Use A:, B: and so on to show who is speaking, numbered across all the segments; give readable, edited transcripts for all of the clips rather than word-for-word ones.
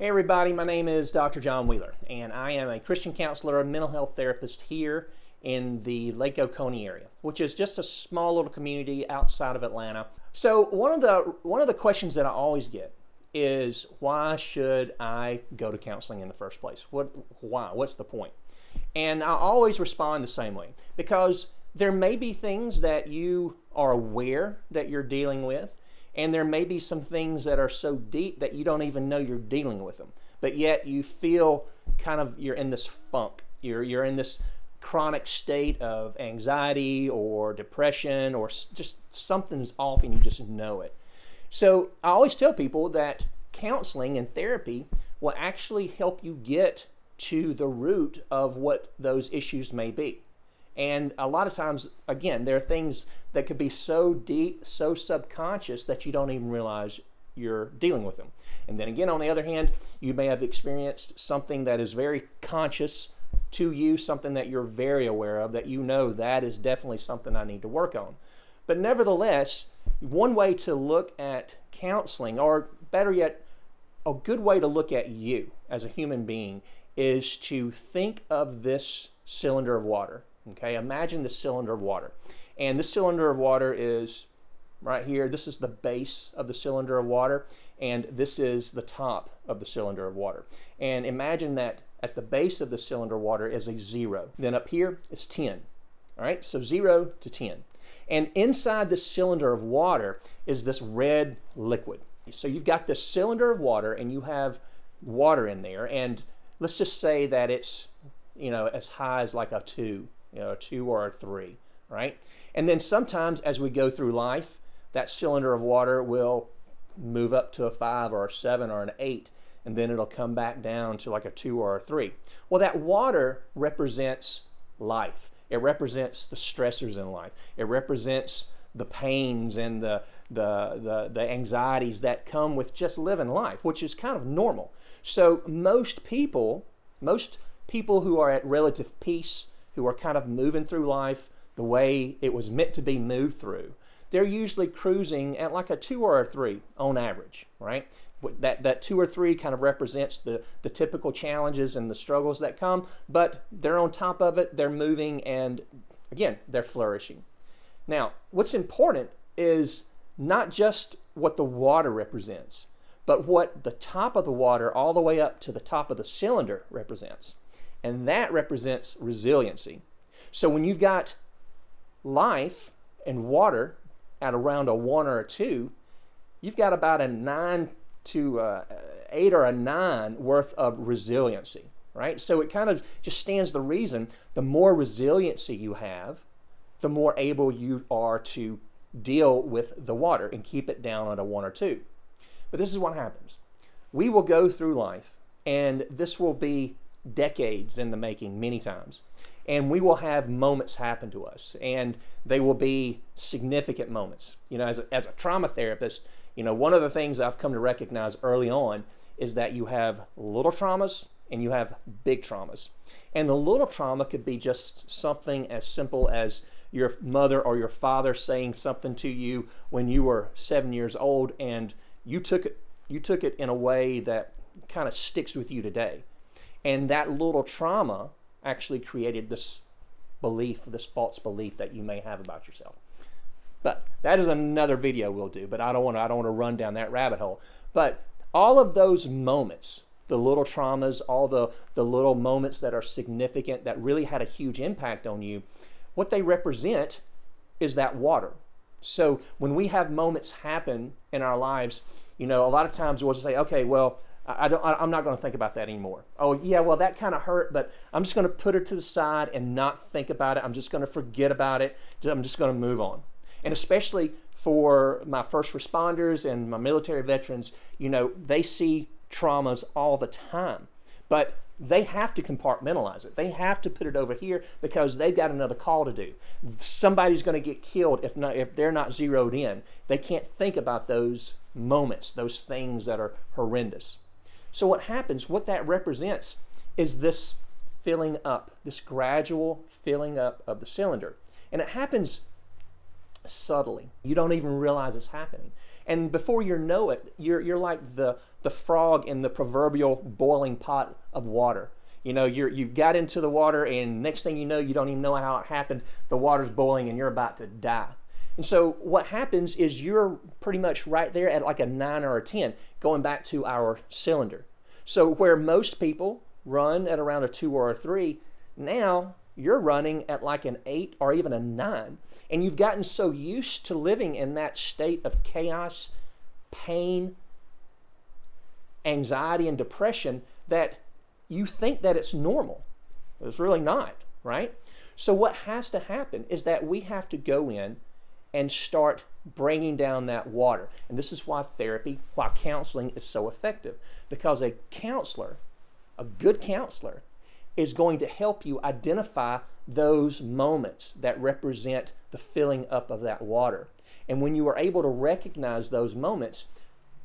A: Hey everybody, my name is Dr. John Wheeler, and I am a Christian counselor and mental health therapist here in the Lake Oconee area, which is just a small little community outside of Atlanta. So one of the questions that I always get is, why should I go to counseling in the first place? Why? What's the point? And I always respond the same way, because there may be things that you are aware that you're dealing with, and there may be some things that are so deep that you don't even know you're dealing with them. But yet you feel you're in this funk. You're in this chronic state of anxiety or depression, or just something's off and you just know it. So I always tell people that counseling and therapy will actually help you get to the root of what those issues may be. And a lot of times, again, there are things that could be so deep, so subconscious that you don't even realize you're dealing with them. And then again, on the other hand, you may have experienced something that is very conscious to you, something that you're very aware of, that you know that is definitely something I need to work on. But nevertheless, one way to look at counseling, or better yet, a good way to look at you as a human being, is to think of this cylinder of water. Okay, imagine this cylinder of water. And this cylinder of water is right here. This is the base of the cylinder of water, and this is the top of the cylinder of water. And imagine that at the base of the cylinder of water is a 0. Then up here is 10. All right, so 0 to 10. And inside this cylinder of water is this red liquid. So you've got this cylinder of water, and you have water in there, and let's just say that it's, as high as like a 2. A 2 or a 3, right? And then sometimes as we go through life, that cylinder of water will move up to a 5 or a 7 or an 8, and then it'll come back down to like a 2 or a 3. Well, that water represents life. It represents the stressors in life. It represents the pains and the anxieties that come with just living life, which is kind of normal. So most people who are at relative peace, who are kind of moving through life the way it was meant to be moved through, they're usually cruising at like a 2 or a 3 on average, right? That 2 or 3 kind of represents the typical challenges and the struggles that come, but they're on top of it, they're moving, and again, they're flourishing. Now, what's important is not just what the water represents, but what the top of the water all the way up to the top of the cylinder represents. And that represents resiliency. So when you've got life and water at around a 1 or a 2, you've got about a 9 to 8 or a 9 worth of resiliency, right? So it kind of just stands the reason, the more resiliency you have, the more able you are to deal with the water and keep it down at a 1 or 2. But this is what happens. We will go through life, and this will be decades in the making many times, and we will have moments happen to us, and they will be significant moments. As a trauma therapist, one of the things I've come to recognize early on is that you have little traumas and you have big traumas. And the little trauma could be just something as simple as your mother or your father saying something to you when you were 7 years old, and you took it in a way that kind of sticks with you today. And that little trauma actually created this belief, this false belief that you may have about yourself. But that is another video we'll do, but I don't want to run down that rabbit hole. But all of those moments, the little traumas, all the little moments that are significant, that really had a huge impact on you, what they represent is that water. So when we have moments happen in our lives, a lot of times we'll just say, okay, well, I'm not going to think about that anymore. Oh, yeah, well, that kind of hurt, but I'm just going to put it to the side and not think about it. I'm just going to forget about it. I'm just going to move on. And especially for my first responders and my military veterans, they see traumas all the time, but they have to compartmentalize it. They have to put it over here because they've got another call to do. Somebody's going to get killed if they're not zeroed in. They can't think about those moments, those things that are horrendous. So what happens, what that represents, is this filling up, this gradual filling up of the cylinder. And it happens subtly. You don't even realize it's happening. And before you know it, you're like the frog in the proverbial boiling pot of water. You know, you've got into the water, and next thing you know, you don't even know how it happened. The water's boiling and you're about to die. And so what happens is you're pretty much right there at like a 9 or a 10, going back to our cylinder. So where most people run at around a 2 or a 3, now you're running at like an 8 or even a 9. And you've gotten so used to living in that state of chaos, pain, anxiety, and depression that you think that it's normal. It's really not, right? So what has to happen is that we have to go in and start bringing down that water. And this is why therapy, why counseling is so effective. Because a counselor, a good counselor, is going to help you identify those moments that represent the filling up of that water. And when you are able to recognize those moments,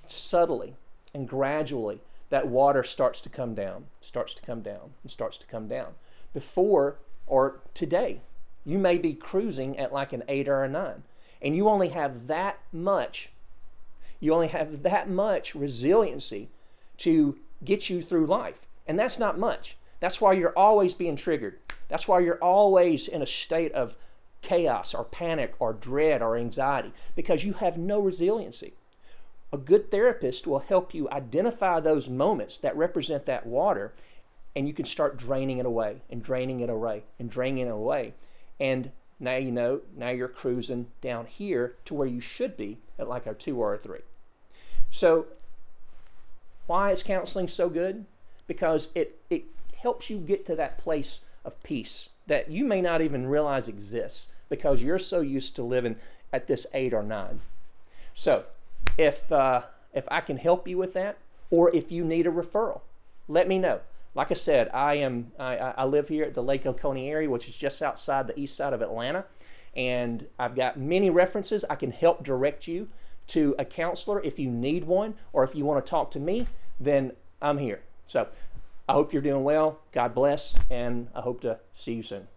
A: subtly and gradually, that water starts to come down, starts to come down, and starts to come down. Before, or today, you may be cruising at like an 8 or a 9, and you only have that much resiliency to get you through life. And that's not much. That's why you're always being triggered. That's why you're always in a state of chaos or panic or dread or anxiety, because you have no resiliency. A good therapist will help you identify those moments that represent that water, and you can start draining it away and draining it away and draining it away. And now you know, now you're cruising down here to where you should be at like a 2 or a 3. So why is counseling so good? Because it helps you get to that place of peace that you may not even realize exists because you're so used to living at this 8 or 9. So if I can help you with that, or if you need a referral, let me know. Like I said, I live here at the Lake Oconee area, which is just outside the east side of Atlanta, and I've got many references. I can help direct you to a counselor if you need one, or if you want to talk to me, then I'm here. So I hope you're doing well. God bless, and I hope to see you soon.